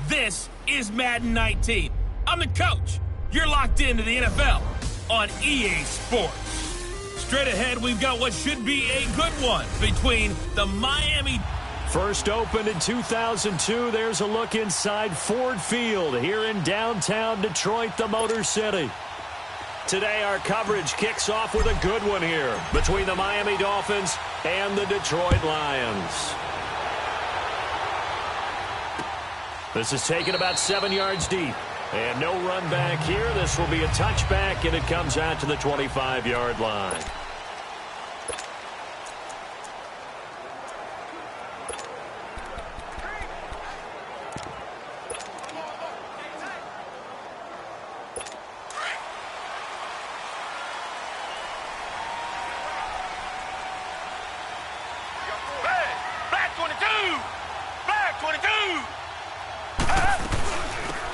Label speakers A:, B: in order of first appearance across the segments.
A: This is Madden 19. I'm the coach. You're locked into the NFL on EA Sports. Straight ahead, we've got what should be a good one between the Miami.
B: First opened in 2002, there's a look inside Ford Field here in downtown Detroit, the Motor City. Today, our coverage kicks off with a good one here between the Miami Dolphins and the Detroit Lions. This is taken about 7 yards deep. And no run back here. This will be a touchback, and it comes out to the 25-yard line.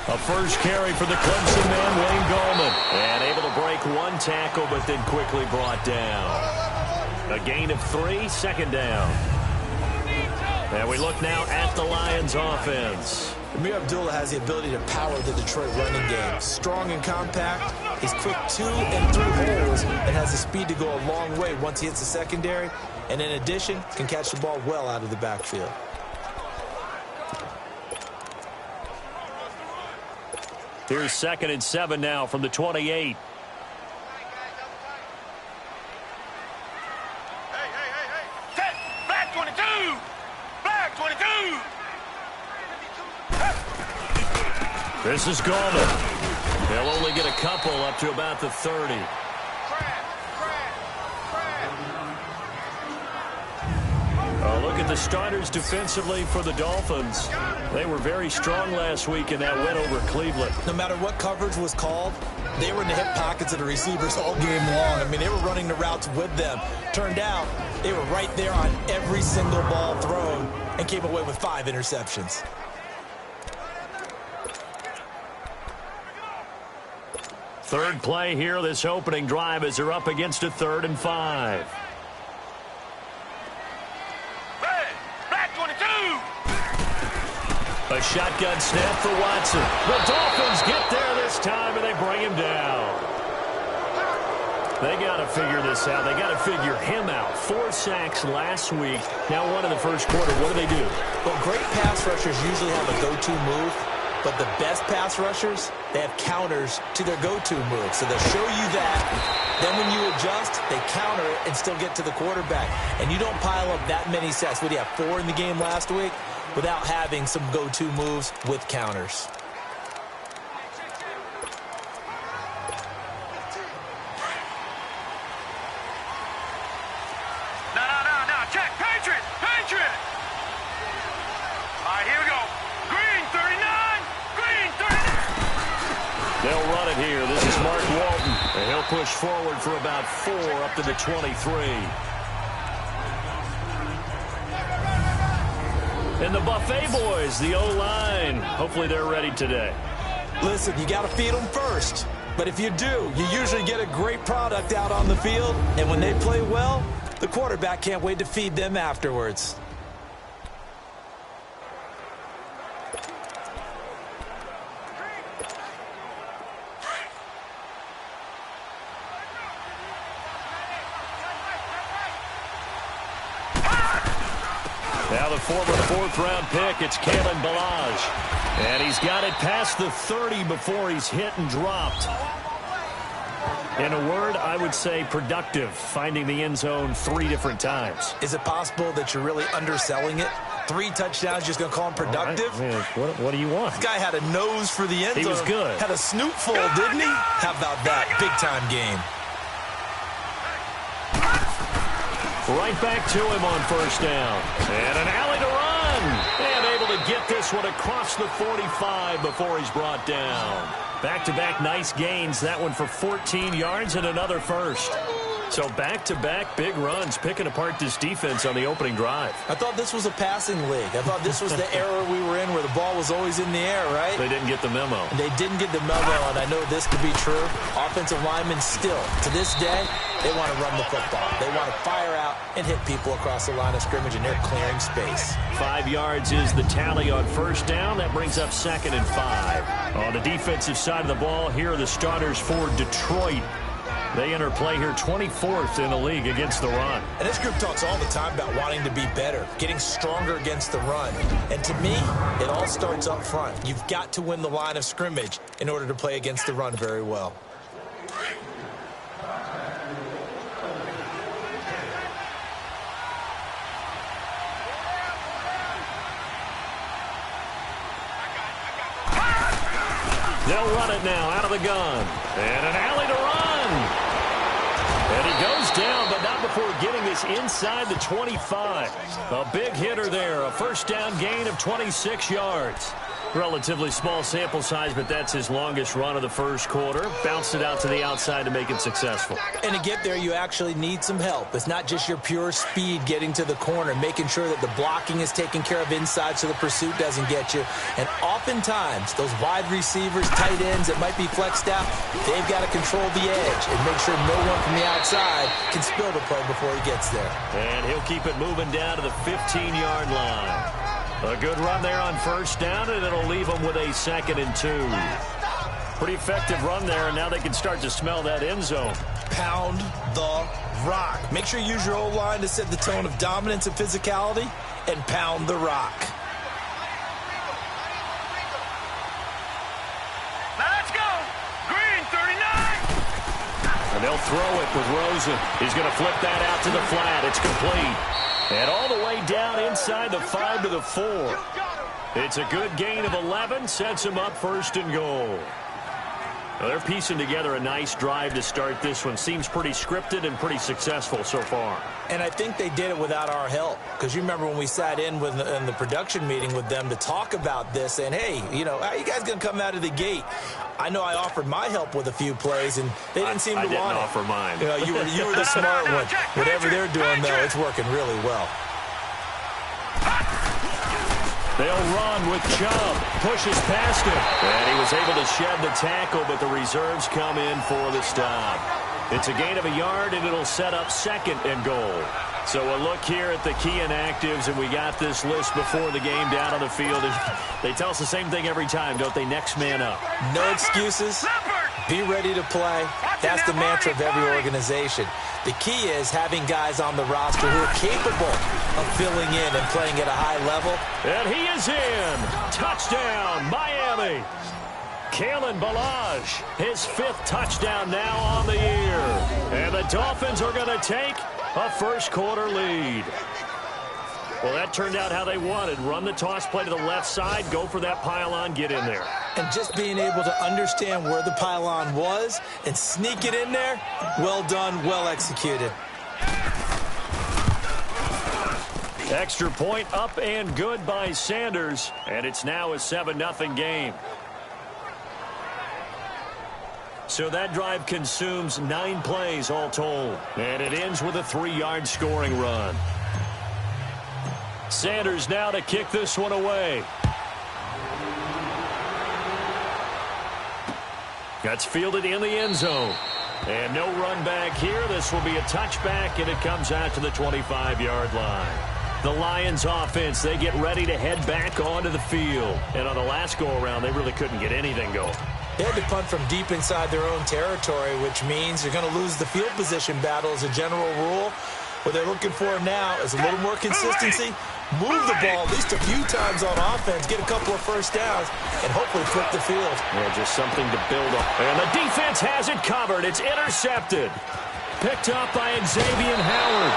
B: A first carry for the Clemson man, Wayne Gallman. And able to break one tackle, but then quickly brought down. A gain of 3, second down. And we look now at the Lions offense.
C: Amir Abdullah has the ability to power the Detroit running game. Strong and compact. He's quick 2 and 3 holes and has the speed to go a long way once he hits the secondary. And in addition, can catch the ball well out of the backfield.
B: Here's 2nd and 7 now from the 28.
A: Black 22! Black 22!
B: This is Gallman. They'll only get a couple up to about the 30. Look at the starters defensively for the Dolphins. They were very strong last week in that win over Cleveland.
C: No matter what coverage was called, they were in the hip pockets of the receivers all game long. I mean, they were running the routes with them. Turned out, they were right there on every single ball thrown and came away with 5 interceptions.
B: Third play here, this opening drive, as they're up against a 3rd and 5. A shotgun snap for Watson. The Dolphins get there this time, and they bring him down. They got to figure this out. They got to figure him out. 4 sacks last week. Now 1 in the first quarter. What do they do?
C: Well, great pass rushers usually have a go-to move, but the best pass rushers, they have counters to their go-to move. So they'll show you that. Then when you adjust, they counter it and still get to the quarterback. And you don't pile up that many sacks. What do you have, 4 in the game last week? Without having some go-to moves with counters.
A: No. Check. Patriot. All right, here we go. Green 39. Green 39.
B: They'll run it here. This is Mark Walton. And he'll push forward for about 4 up to the 23. And the Buffet boys, the O-line, hopefully they're ready today.
C: Listen, you got to feed them first. But if you do, you usually get a great product out on the field. And when they play well, the quarterback can't wait to feed them afterwards.
B: Now the former fourth-round pick, it's Canale. And he's got it past the 30 before he's hit and dropped. In a word, I would say productive, finding the end zone 3 different times.
C: Is it possible that you're really underselling it? 3 touchdowns, just going to call him productive?
B: Right. What do you want?
C: This guy had a nose for the end zone.
B: He was good.
C: Had a snootful, didn't he? How about that? Big-time game.
B: Right back to him on first down. And an alley to run. And able to get this one across the 45 before he's brought down. Back-to-back nice gains. That one for 14 yards and another first. So back-to-back big runs, picking apart this defense on the opening drive.
C: I thought this was a passing league. I thought this was the era we were in where the ball was always in the air, right?
B: They didn't get the memo.
C: They didn't get the memo, and I know this could be true. Offensive linemen still, to this day, they want to run the football. They want to fire out and hit people across the line of scrimmage, and they're clearing space.
B: 5 yards is the tally on first down. That brings up 2nd and 5. On the defensive side of the ball, here are the starters for Detroit. They enter play here 24th in the league against the run.
C: And this group talks all the time about wanting to be better, getting stronger against the run. And to me, it all starts up front. You've got to win the line of scrimmage in order to play against the run very well.
B: They'll run it now out of the gun. And an alley to run. And he goes down, but not before getting this inside the 25. A big hitter there. A first down gain of 26 yards. Relatively small sample size, but that's his longest run of the first quarter. Bounced it out to the outside to make it successful.
C: And to get there, you actually need some help. It's not just your pure speed getting to the corner, making sure that the blocking is taken care of inside so the pursuit doesn't get you. And oftentimes, those wide receivers, tight ends that might be flexed out, they've got to control the edge and make sure no one from the outside can spill the play before he gets there.
B: And he'll keep it moving down to the 15-yard line. A good run there on first down, and it'll leave them with a 2nd and 2. Pretty effective run there, and now they can start to smell that end zone.
C: Pound the rock. Make sure you use your O-line to set the tone of dominance and physicality, and pound the rock.
A: Now let's go. Green 39.
B: And they'll throw it with Rosen. He's going to flip that out to the flat. It's complete. And all the way down inside the 5 to the 4. It's a good gain of 11. Sets him up 1st and goal. Well, they're piecing together a nice drive to start this one. Seems pretty scripted and pretty successful so far.
C: And I think they did it without our help. Because you remember when we sat in the production meeting with them to talk about this. And, hey, you know, how are you guys going to come out of the gate? I know I offered my help with a few plays, and they didn't seem to want it.
B: I didn't offer mine.
C: You know, you were the smart one. Whatever they're doing, though, it's working really well.
B: They'll run with Chubb. Pushes past him. And he was able to shed the tackle, but the reserves come in for the stop. It's a gain of a yard, and it'll set up 2nd and goal. So a look here at the key inactives, and we got this list before the game down on the field. They tell us the same thing every time, don't they? Next man up.
C: No excuses. Be ready to play. That's the mantra of every organization. The key is having guys on the roster who are capable of filling in and playing at a high level.
B: And he is in. Touchdown, Miami. Kalen Ballage, his 5th touchdown now on the year. And the Dolphins are going to take a first quarter lead. Well, that turned out how they wanted. Run the toss play to the left side, go for that pylon, get in there.
C: And just being able to understand where the pylon was and sneak it in there, well done, well executed.
B: Extra point up and good by Sanders, and it's now a 7-0 game. So that drive consumes 9 plays all told, and it ends with a 3-yard scoring run. Sanders now to kick this one away. That's fielded in the end zone. And no run back here. This will be a touchback, and it comes out to the 25-yard line. The Lions offense, they get ready to head back onto the field. And on the last go-around, they really couldn't get anything going.
C: They had to punt from deep inside their own territory, which means you're going to lose the field position battle as a general rule. What they're looking for now is a little more consistency. Move the ball at least a few times on offense, get a couple of first downs, and hopefully flip the field.
B: Yeah, just something to build on. And the defense has it covered. It's intercepted. Picked up by Xavier Howard.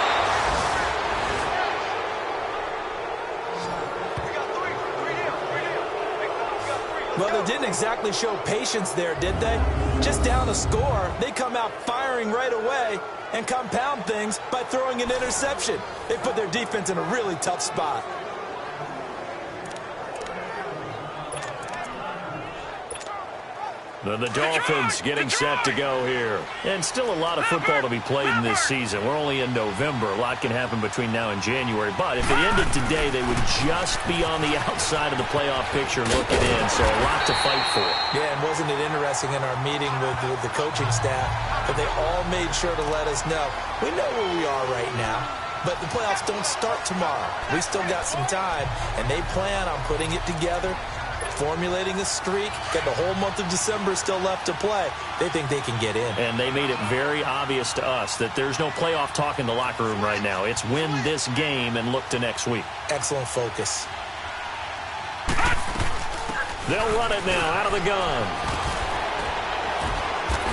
C: Well, they didn't exactly show patience there, did they? Just down a score, they come out firing right away and compound things by throwing an interception. They put their defense in a really tough spot.
B: The Dolphins getting set to go here. And still a lot of football to be played in this season. We're only in November. A lot can happen between now and January. But if it ended today, they would just be on the outside of the playoff picture looking in. So a lot to fight for.
C: Yeah, and wasn't it interesting in our meeting with the coaching staff that they all made sure to let us know. We know where we are right now, but the playoffs don't start tomorrow. We still got some time, and they plan on putting it together, formulating a streak, got the whole month of December still left to play. They think they can get in.
B: And they made it very obvious to us that there's no playoff talk in the locker room right now. It's win this game and look to next week.
C: Excellent focus.
B: They'll run it now out of the gun.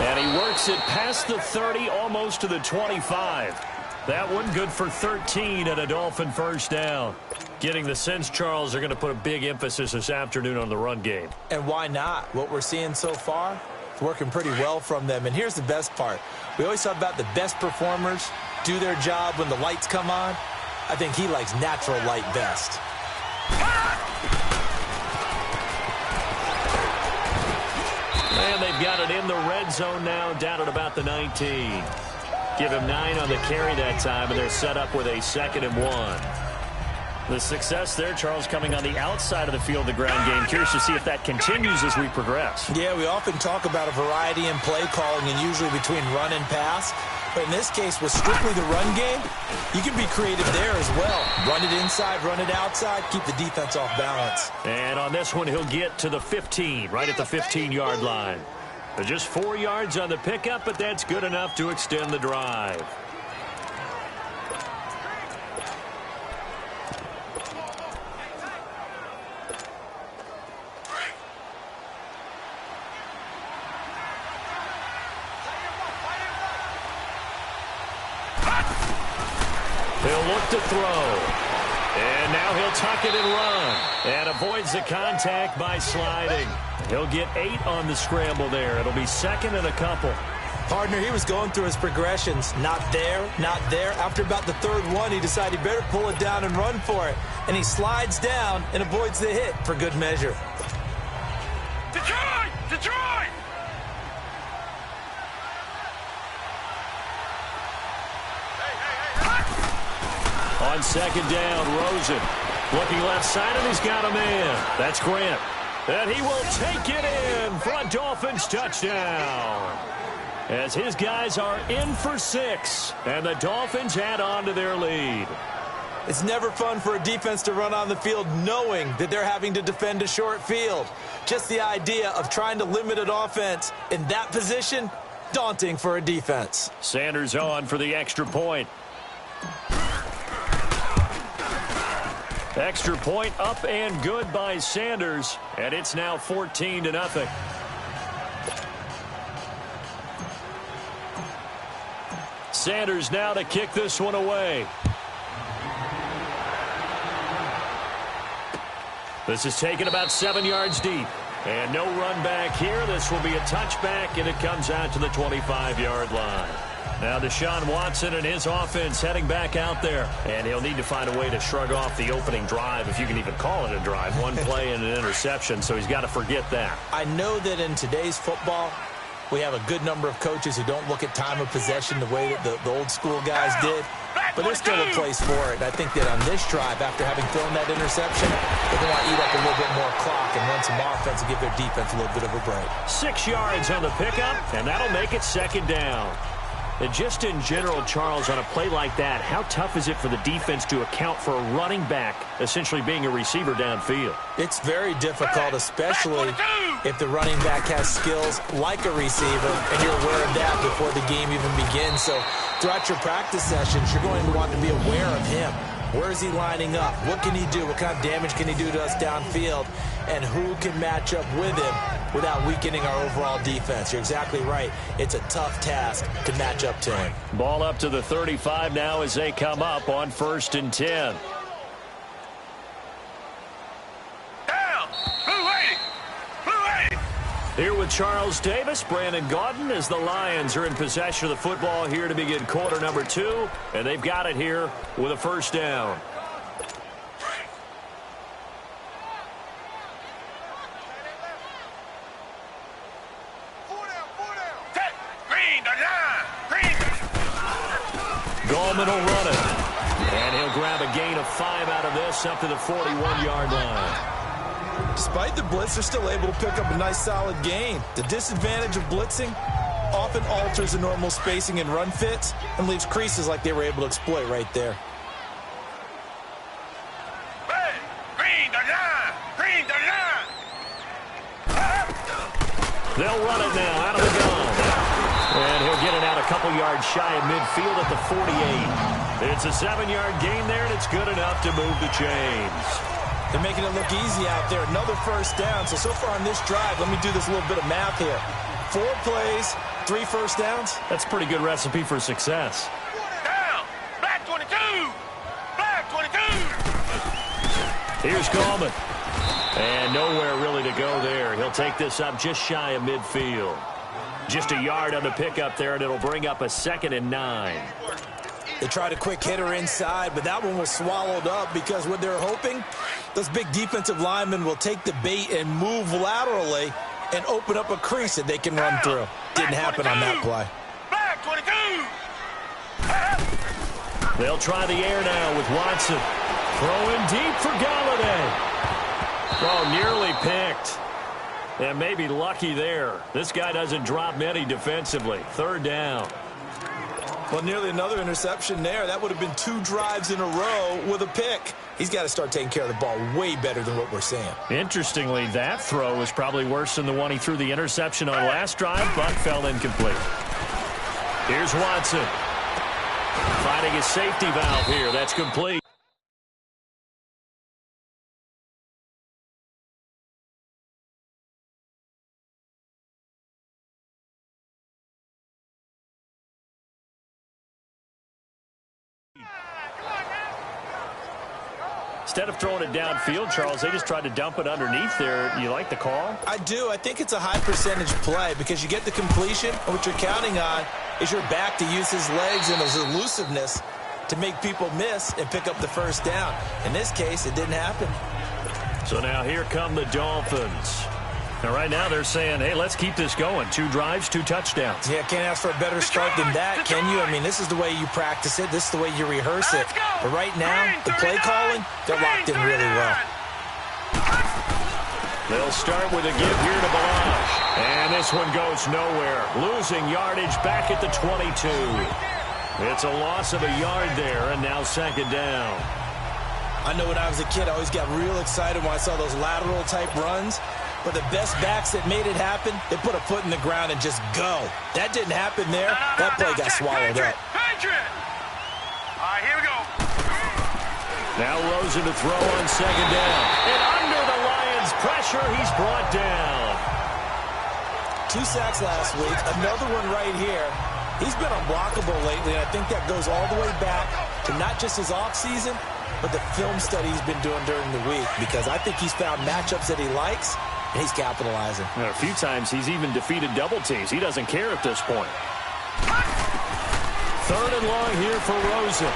B: And he works it past the 30, almost to the 25. That one good for 13 and a Dolphin first down. Getting the sense, Charles, they're going to put a big emphasis this afternoon on the run game.
C: And why not? What we're seeing so far, it's working pretty well from them. And here's the best part. We always talk about the best performers do their job when the lights come on. I think he likes natural light best.
B: And they've got it in the red zone now, down at about the 19. Give him 9 on the carry that time, and they're set up with a 2nd and 1. The success there, Charles, coming on the outside of the field, the ground game. Curious to see if that continues as we progress.
C: Yeah, we often talk about a variety in play calling and usually between run and pass. But in this case, with strictly the run game, you can be creative there as well. Run it inside, run it outside, keep the defense off balance.
B: And on this one, he'll get to the 15, right at the 15-yard line. Just 4 yards on the pickup, but that's good enough to extend the drive. He'll look to throw. And now he'll tuck it and run. And avoids the contact by sliding. He'll get 8 on the scramble there. It'll be 2nd and a couple.
C: Partner, he was going through his progressions. Not there, not there. After about the 3rd one, he decided he better pull it down and run for it. And he slides down and avoids the hit for good measure.
A: Detroit! Detroit!
B: On 2nd down, Rosen looking left side, and he's got a man. That's Grant. And he will take it in for a Dolphins touchdown. As his guys are in for 6, and the Dolphins add on to their lead.
C: It's never fun for a defense to run on the field knowing that they're having to defend a short field. Just the idea of trying to limit an offense in that position, daunting for a defense.
B: Sanders on for the extra point. Extra point up and good by Sanders, and it's now 14-0. Sanders now to kick this one away. This is taken about 7 yards deep. And no run back here. This will be a touchback, and it comes out to the 25-yard line. Now Deshaun Watson and his offense heading back out there. And he'll need to find a way to shrug off the opening drive, if you can even call it a drive. One play and an interception, so he's got to forget that.
C: I know that in today's football, we have a good number of coaches who don't look at time of possession the way that the old school guys did. But there's still a place for it. And I think that on this drive, after having thrown that interception, they're going to want to eat up a little bit more clock and run some offense and give their defense a little bit of a break.
B: 6 yards on the pickup, and that'll make it second down. And just in general, Charles, on a play like that, how tough is it for the defense to account for a running back essentially being a receiver downfield?
C: It's very difficult, especially if the running back has skills like a receiver, and you're aware of that before the game even begins. So throughout your practice sessions, you're going to want to be aware of him. Where is he lining up? What can he do? What kind of damage can he do to us downfield? And who can match up with him without weakening our overall defense? You're exactly right. It's a tough task to match up to him.
B: Ball up to the 35 now as they come up on 1st and 10.
A: Down! Blue 80! Blue 80!
B: Here with Charles Davis, Brandon Gaudin, as the Lions are in possession of the football here to begin quarter number 2, and they've got it here with a first down. Gallman will run it, and he'll grab a gain of 5 out of this up to the 41-yard line.
C: Despite the blitz, they're still able to pick up a nice solid gain. The disadvantage of blitzing often alters the normal spacing and run fits and leaves creases like they were able to exploit right there.
B: They'll run it now out of the gun. And he'll get it out a couple yards shy of midfield at the 48. It's a 7-yard gain there, and it's good enough to move the chains.
C: They're making it look easy out there. Another first down. So far on this drive, let me do this little bit of math here. 4 plays, 3 first downs.
B: That's a pretty good recipe for success.
A: Down! Black 22! Black 22!
B: Here's Gallman. And nowhere really to go there. He'll take this up just shy of midfield. Just a yard on the pickup there, and it'll bring up a 2nd and 9.
C: They tried a quick hitter inside, but that one was swallowed up because what they're hoping, those big defensive linemen will take the bait and move laterally and open up a crease that they can run through. Didn't happen on that play.
A: Black 22!
B: They'll try the air now with Watson. Throwing deep for Galladay. Oh, nearly picked. And maybe lucky there. This guy doesn't drop many defensively. 3rd down.
C: Well, nearly another interception there. That would have been 2 drives in a row with a pick. He's got to start taking care of the ball way better than what we're seeing.
B: Interestingly, that throw was probably worse than the one he threw the interception on last drive, but fell incomplete. Here's Watson. Finding his safety valve here. That's complete. Instead of throwing it downfield, Charles, they just tried to dump it underneath there. You like the call?
C: I do. I think it's a high percentage play because you get the completion, and what you're counting on is your back to use his legs and his elusiveness to make people miss and pick up the first down. In this case, it didn't happen.
B: So now here come the Dolphins. Now right now they're saying, hey, let's keep this going. 2 drives, 2 touchdowns.
C: Yeah, can't ask for a better start than that, can you? I mean, this is the way you practice it. This is the way you rehearse it. But right now, the play calling, they're locked in really well.
B: They'll start with a give here to Balaj. And this one goes nowhere. Losing yardage back at the 22. It's a loss of a yard there, and now 2nd down.
C: I know when I was a kid, I always got real excited when I saw those lateral-type runs. But the best backs that made it happen, they put a foot in the ground and just go. That didn't happen there. That play got swallowed up.
A: All right, here we go.
B: Now Rosen to throw on 2nd down. And under the Lions' pressure, he's brought down.
C: 2 sacks last week. Another one right here. He's been unblockable lately, and I think that goes all the way back to not just his offseason, but the film study he's been doing during the week, because I think he's found matchups that he likes, and he's capitalizing.
B: A few times he's even defeated double teams. He doesn't care at this point. 3rd and long here for Rosen.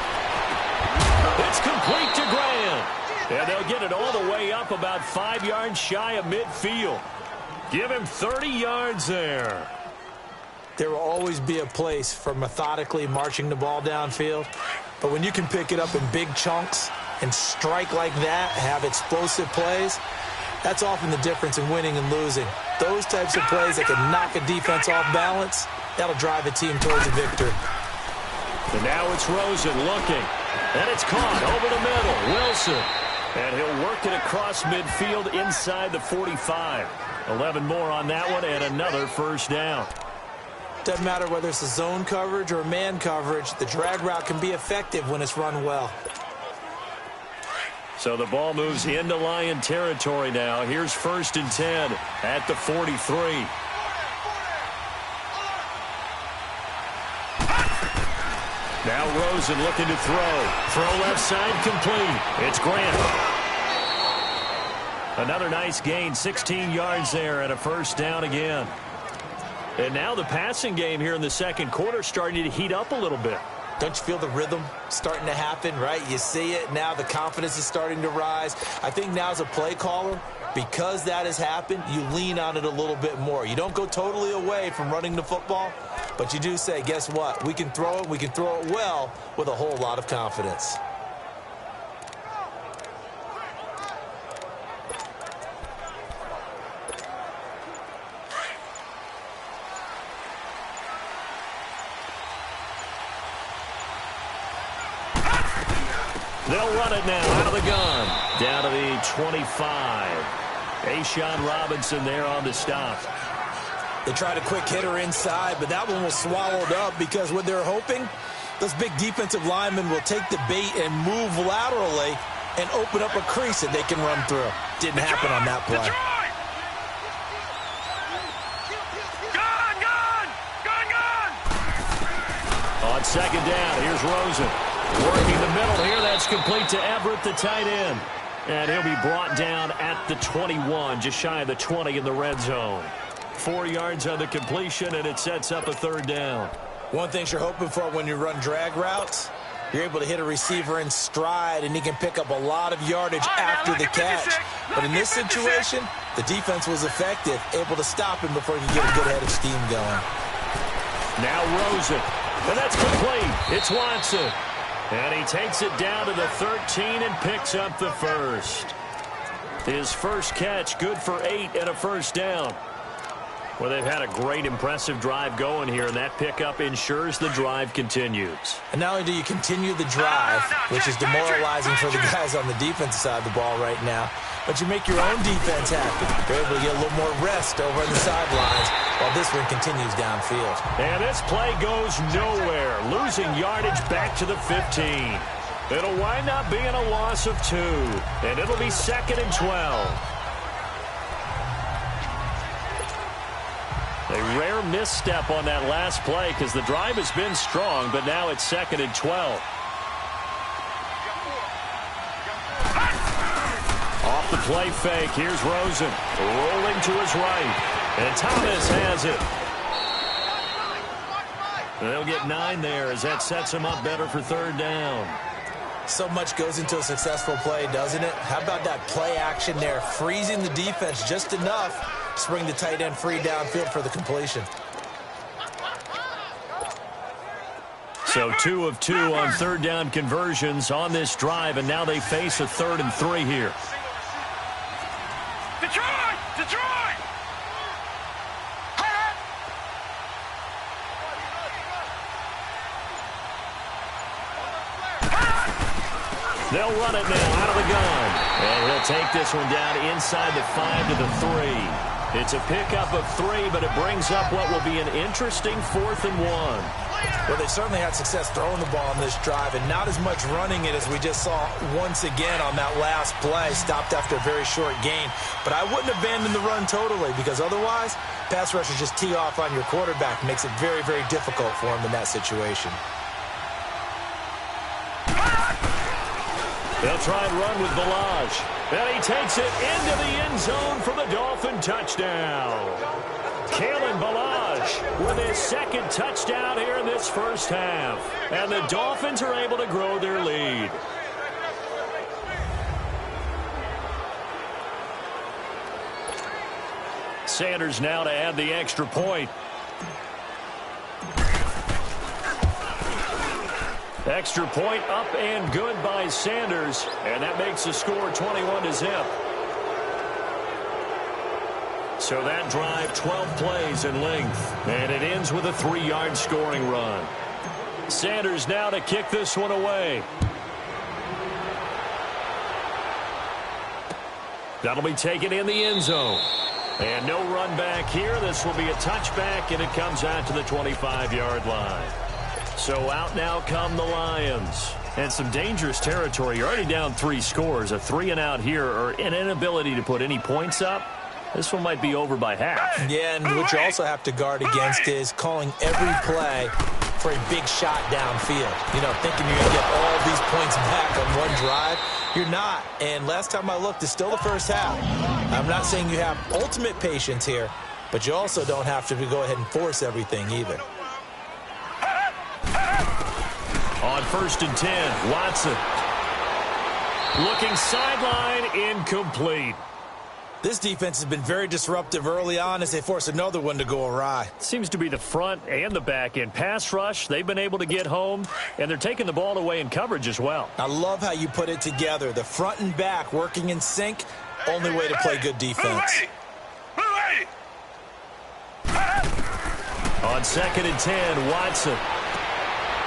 B: It's complete to Graham. And they'll get it all the way up about 5 yards shy of midfield. Give him 30 yards there.
C: There will always be a place for methodically marching the ball downfield. But when you can pick it up in big chunks and strike like that, have explosive plays, That's often the difference in winning and losing. Those types of plays that can knock a defense off balance, that'll drive a team towards a victory.
B: And now it's Rosen looking. And it's caught over the middle. Wilson. And he'll work it across midfield inside the 45. 11 more on that one and another first down.
C: Doesn't matter whether it's a zone coverage or man coverage, the drag route can be effective when it's run well.
B: So the ball moves into Lion territory now. Here's 1st and 10 at the 43. Now Rosen looking to throw. Throw left side complete. It's Grant. Another nice gain, 16 yards there and a first down again. And now the passing game here in the second quarter starting to heat up a little bit.
C: Don't you feel the rhythm starting to happen, right? You see it. Now the confidence is starting to rise. I think now as a play caller, because that has happened, you lean on it a little bit more. You don't go totally away from running the football, but you do say, guess what? We can throw it. We can throw it well with a whole lot of confidence.
B: They'll run it now out of the gun. Down to the 25. Ashawn Robinson there on the stop.
C: They tried a quick hitter inside, but that one was swallowed up because what they're hoping, those big defensive linemen will take the bait and move laterally and open up a crease that they can run through. Didn't happen on that play.
B: On second down, here's Rosen. Working the middle here, that's complete to Everett, the tight end. And he'll be brought down at the 21, just shy of the 20 in the red zone. 4 yards on the completion, and it sets up a third down.
C: One thing you're hoping for when you run drag routes, you're able to hit a receiver in stride, and he can pick up a lot of yardage after the catch. But in this situation, the defense was effective, able to stop him before he could get a good head of steam going.
B: Now Rosen, and that's complete. It's Watson. And he takes it down to the 13 and picks up the first. His first catch, good for 8 and a first down. Well, they've had a great, impressive drive going here, and that pickup ensures the drive continues.
C: And not only do you continue the drive, which is demoralizing for the guys on the defensive side of the ball right now, but you make your own defense happy. They're able to get a little more rest over on the sidelines while this one continues downfield.
B: And this play goes nowhere, losing yardage back to the 15. It'll wind up being a loss of 2, and it'll be 2nd and 12. A rare misstep on that last play because the drive has been strong, but now it's 2nd and 12. Off the play fake, here's Rosen. Rolling to his right. And Thomas has it. They'll get 9 there as that sets him up better for third down.
C: So much goes into a successful play, doesn't it? How about that play action there, freezing the defense just enough to bring the tight end free downfield for the completion.
B: So 2 of 2 on third down conversions on this drive, and now they face a 3rd and 3 here.
A: Detroit!
B: They'll run it now out of the gun. And he'll take this one down inside the 5 to the 3. It's a pickup of 3, but it brings up what will be an interesting 4th and 1.
C: Well, they certainly had success throwing the ball on this drive and not as much running it as we just saw once again on that last play. Stopped after a very short gain. But I wouldn't abandon the run totally because otherwise, pass rushers just tee off on your quarterback. Makes it very, very difficult for him in that situation.
B: They'll try and run with Balaj. And he takes it into the end zone for the Dolphin touchdown. Kalen Balaj with his 2nd touchdown here in this first half. And the Dolphins are able to grow their lead. Sanders now to add the extra point. Extra point up and good by Sanders, and that makes the score 21-0. So that drive, 12 plays in length, and it ends with a 3-yard scoring run. Sanders now to kick this one away. That'll be taken in the end zone. And no run back here. This will be a touchback, and it comes out to the 25-yard line. So out now come the Lions. And some dangerous territory. You're already down 3 scores. A 3-and-out here, or an inability to put any points up. This one might be over by half.
C: Yeah, and what you also have to guard against is calling every play for a big shot downfield. You know, thinking you're going to get all these points back on one drive. You're not. And last time I looked, it's still the first half. I'm not saying you have ultimate patience here, but you also don't have to go ahead and force everything either.
B: On 1st and 10, Watson. Looking sideline, incomplete.
C: This defense has been very disruptive early on as they force another one to go awry.
B: Seems to be the front and the back end. Pass rush, they've been able to get home, and they're taking the ball away in coverage as well.
C: I love how you put it together. The front and back working in sync, only way to play good defense.
B: On 2nd and 10, Watson.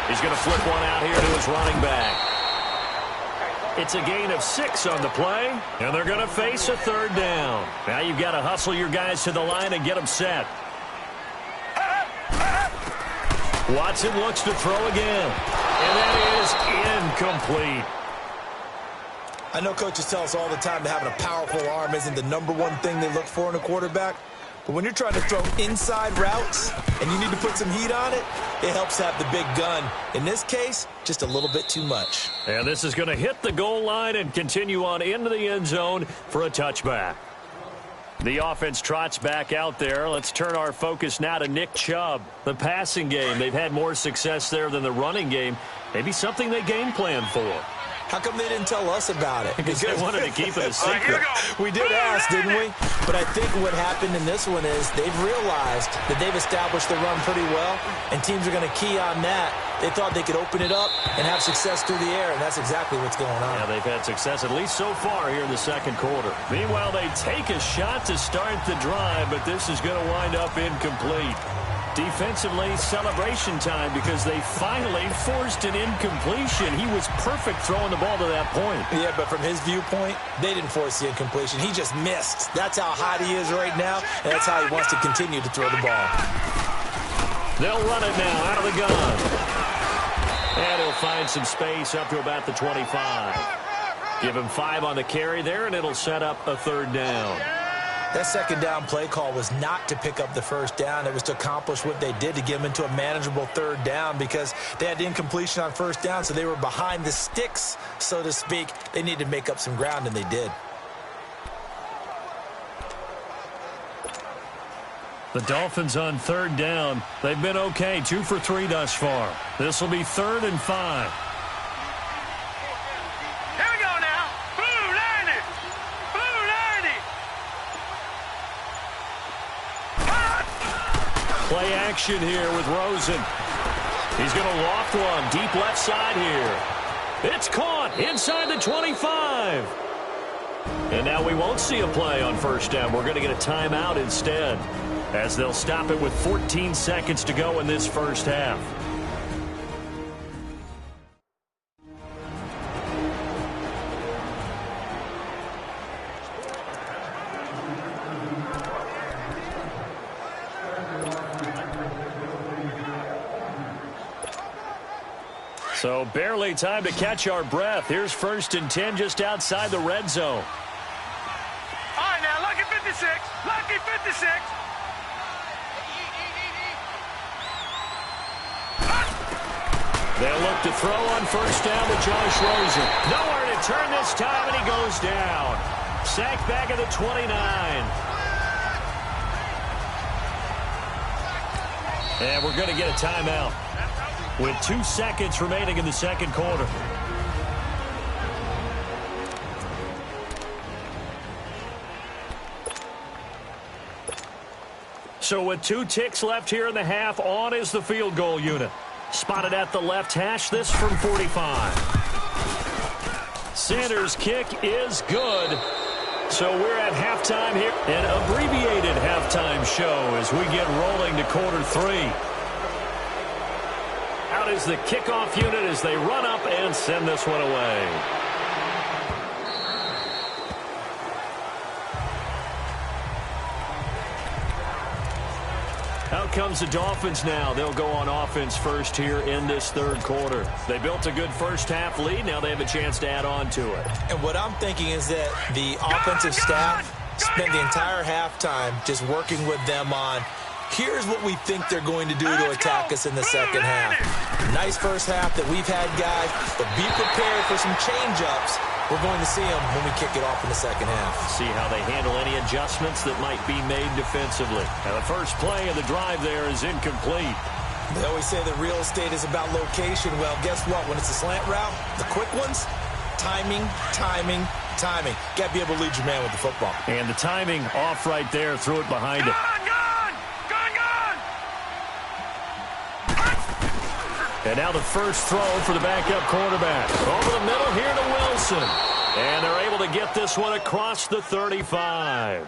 B: He's going to flip one out here to his running back. It's a gain of 6 on the play, and they're going to face a 3rd down. Now you've got to hustle your guys to the line and get them set. Watson looks to throw again, and that is incomplete.
C: I know coaches tell us all the time that having a powerful arm isn't the #1 thing they look for in a quarterback. But when you're trying to throw inside routes and you need to put some heat on it, it helps have the big gun. In this case, just a little bit too much.
B: And this is going to hit the goal line and continue on into the end zone for a touchback. The offense trots back out there. Let's turn our focus now to Nick Chubb. The passing game, they've had more success there than the running game. Maybe something they game plan for.
C: How come they didn't tell us about it?
B: Because they wanted to keep it a secret.
C: We did ask, didn't we? But I think what happened in this one is they've realized that they've established the run pretty well, and teams are going to key on that. They thought they could open it up and have success through the air, and that's exactly what's going on.
B: Yeah, they've had success, at least so far, here in the 2nd quarter. Meanwhile, they take a shot to start the drive, but this is going to wind up incomplete. Defensively, celebration time because they finally forced an incompletion. He was perfect throwing the ball to that point.
C: Yeah, but from his viewpoint, they didn't force the incompletion. He just missed. That's how hot he is right now, and that's how he wants to continue to throw the ball.
B: They'll run it now out of the gun. And he'll find some space up to about the 25. Give him 5 on the carry there, and it'll set up a 3rd down.
C: That 2nd down play call was not to pick up the 1st down. It was to accomplish what they did to get them into a manageable 3rd down because they had incompletion on 1st down, so they were behind the sticks, so to speak. They needed to make up some ground, and they did.
B: The Dolphins on 3rd down. They've been okay, 2 for 3 thus far. This will be 3rd and 5. Play action here with Rosen. He's going to loft one deep left side here. It's caught inside the 25. And now we won't see a play on 1st down. We're going to get a timeout instead as they'll stop it with 14 seconds to go in this 1st half. So barely time to catch our breath. Here's 1st and 10 just outside the red zone.
D: All right, now, lucky 56. Lucky 56.
B: They'll look to throw on 1st down to Josh Rosen. Nowhere to turn this time, and he goes down. Sacked back at the 29. And we're going to get a timeout with 2 seconds remaining in the 2nd quarter. So with 2 ticks left here in the half, on is the field goal unit. Spotted at the left hash, this from 45. Sanders' kick is good. So we're at halftime here. An abbreviated halftime show as we get rolling to quarter 3. Out is the kickoff unit as they run up and send this one away. Out comes the Dolphins now. They'll go on offense first here in this third quarter. They built a good first half lead. Now they have a chance to add on to it.
C: And what I'm thinking is that the offensive staff spent the entire halftime just working with them on, here's what we think they're going to do to attack us in the second half. Nice first half that we've had, guys, but be prepared for some change-ups. We're going to see them when we kick it off in the second half.
B: See how they handle any adjustments that might be made defensively. Now the first play of the drive there is incomplete.
C: They always say the real estate is about location. Well, guess what? When it's a slant route, the quick ones, timing, timing, timing. Got to be able to lead your man with the football.
B: And the timing off right there, threw it behind him. And now the first throw for the backup quarterback. Over the middle here to Wilson. And they're able to get this one across the 35.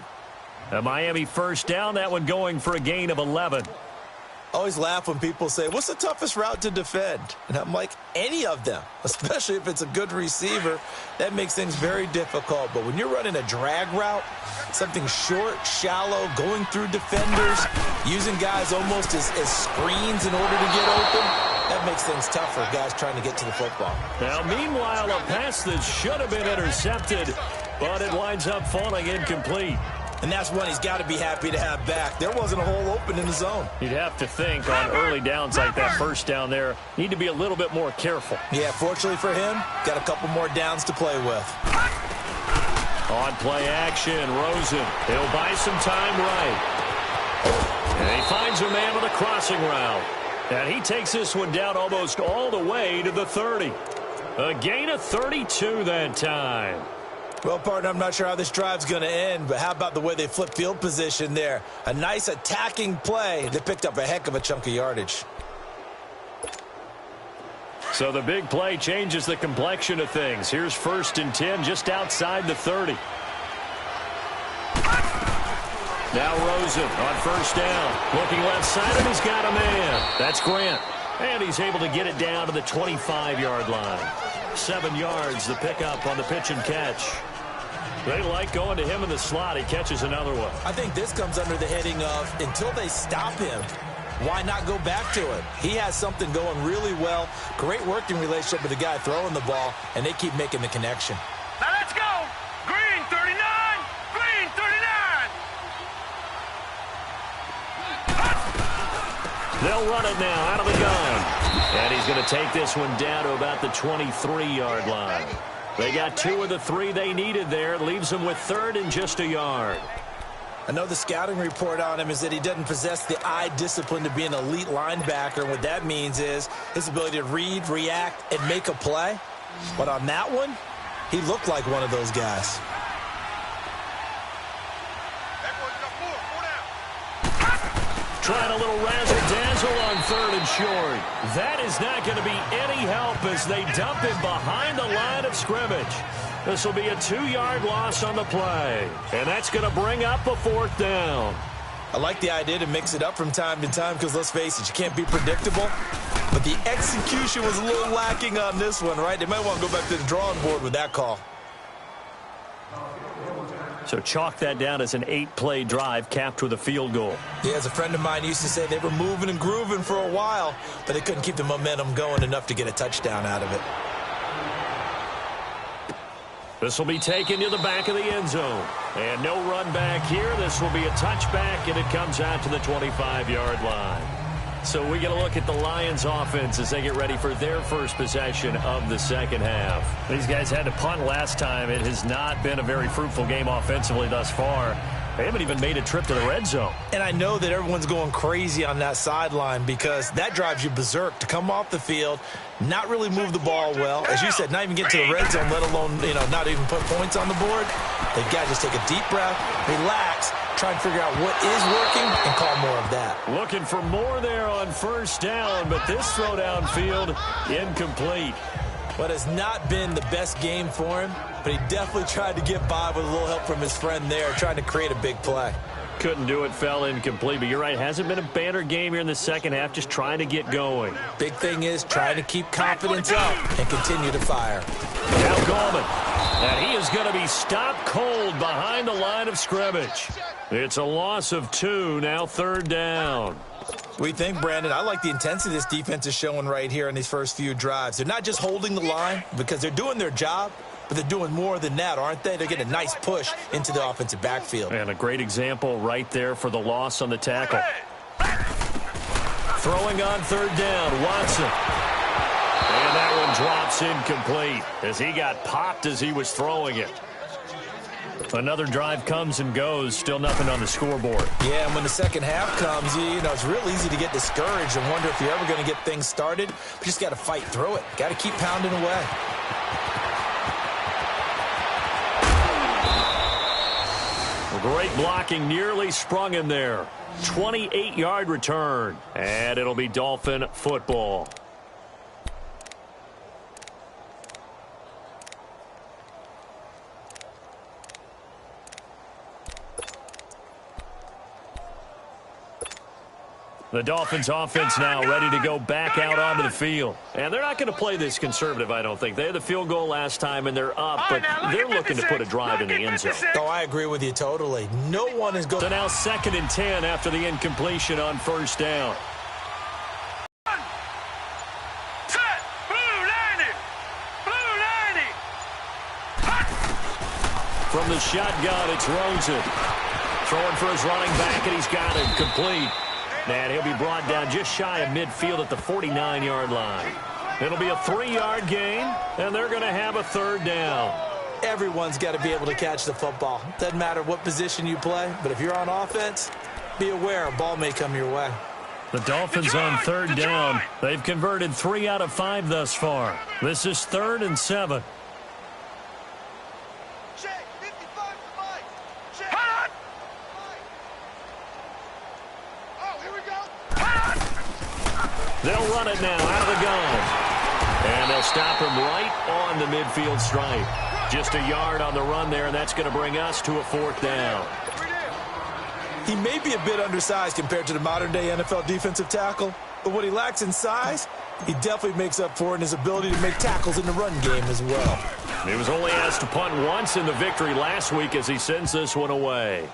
B: A Miami first down, that one going for a gain of 11.
C: I always laugh when people say, what's the toughest route to defend? And I'm like, any of them, especially if it's a good receiver. That makes things very difficult. But when you're running a drag route, something short, shallow, going through defenders, using guys almost as screens in order to get open, that makes things tougher, guys trying to get to the football.
B: Now, meanwhile, a pass that should have been intercepted, but it winds up falling incomplete.
C: And that's one he's got to be happy to have back. There wasn't a hole open in the zone.
B: You'd have to think on early downs like that first down there, need to be a little bit more careful.
C: Yeah, fortunately for him, got a couple more downs to play with.
B: On play action, Rosen. He'll buy some time right. And he finds a man with a crossing route. And he takes this one down almost all the way to the 30. A gain of 32 that time.
C: Well, partner, I'm not sure how this drive's going to end, but how about the way they flip field position there? A nice attacking play. They picked up a heck of a chunk of yardage.
B: So the big play changes the complexion of things. Here's 1st and 10 just outside the 30. Now Rosen on first down. Looking left side, and he's got a man. That's Grant. And he's able to get it down to the 25-yard line. 7 yards, the pickup on the pitch and catch. They like going to him in the slot. He catches another one.
C: I think this comes under the heading of, until they stop him, why not go back to it? He has something going really well. Great working relationship with the guy throwing the ball, and they keep making the connection.
D: Now let's go. Green 39. Green 39.
B: They'll run it now out of the gun. And he's going to take this one down to about the 23-yard line. They got 2 of the 3 they needed there. It leaves them with 3rd and just a yard.
C: I know the scouting report on him is that he doesn't possess the eye discipline to be an elite linebacker. And what that means is his ability to read, react, and make a play. But on that one, he looked like one of those guys.
B: Trying a little razzle-dazzle on 3rd and short. That is not going to be any help as they dump him behind the line of scrimmage. This will be a 2-yard loss on the play. And that's going to bring up a 4th down.
C: I like the idea to mix it up from time to time because, let's face it, you can't be predictable. But the execution was a little lacking on this one, right? They might want to go back to the drawing board with that call.
B: So chalk that down as an 8-play drive capped with a field goal.
C: Yeah, as a friend of mine used to say, they were moving and grooving for a while, but they couldn't keep the momentum going enough to get a touchdown out of it.
B: This will be taken to the back of the end zone. And no run back here. This will be a touchback, and it comes out to the 25-yard line. So we get a look at the Lions offense as they get ready for their first possession of the second half. These guys had to punt last time. It has not been a very fruitful game offensively thus far. They haven't even made a trip to the red zone.
C: And I know that everyone's going crazy on that sideline because that drives you berserk to come off the field, not really move the ball well. As you said, not even get to the red zone, let alone, not even put points on the board. They've got to just take a deep breath, relax, try and figure out what is working and call more of that.
B: Looking for more there on first down, but this throw downfield incomplete.
C: What has not been the best game for him, but he definitely tried to get by with a little help from his friend there, trying to create a big play.
B: Couldn't do it, fell incomplete, but you're right, hasn't been a banner game here in the second half, just trying to get going.
C: Big thing is trying to keep confidence up and continue to fire.
B: Now Gallman, and he is going to be stopped cold behind the line of scrimmage. It's a loss of 2, now 3rd down.
C: We think, Brandon, I like the intensity this defense is showing right here in these first few drives. They're not just holding the line because they're doing their job, but they're doing more than that, aren't they? They're getting a nice push into the offensive backfield.
B: And a great example right there for the loss on the tackle. Throwing on 3rd down, Watson. And that one drops incomplete as he got popped as he was throwing it. Another drive comes and goes, still nothing on the scoreboard.
C: Yeah, and when the second half comes, you know, it's real easy to get discouraged and wonder if you're ever going to get things started. But you just got to fight through it. Got to keep pounding away.
B: Great blocking, nearly sprung him there. 28-yard return, and it'll be Dolphin football. The Dolphins offense now ready to go back out onto the field. And they're not going to play this conservative, I don't think. They had the field goal last time, and they're up, but they're looking to put a drive in the end zone.
C: Oh, I agree with you totally. No one is going.
B: So now 2nd and 10 after the incompletion on 1st down. From the shotgun, it's Rosen. Throwing for his running back, and he's got it complete. And he'll be brought down just shy of midfield at the 49-yard line. It'll be a 3-yard gain, and they're going to have a 3rd down.
C: Everyone's got to be able to catch the football. Doesn't matter what position you play, but if you're on offense, be aware a ball may come your way.
B: The Dolphins on 3rd down. They've converted 3 out of 5 thus far. This is 3rd and 7. They'll run it now out of the gun. And they'll stop him right on the midfield stripe. Just a yard on the run there, and that's going to bring us to a 4th down.
C: He may be a bit undersized compared to the modern-day NFL defensive tackle, but what he lacks in size, he definitely makes up for in his ability to make tackles in the run game as well.
B: He was only asked to punt once in the victory last week as he sends this one away.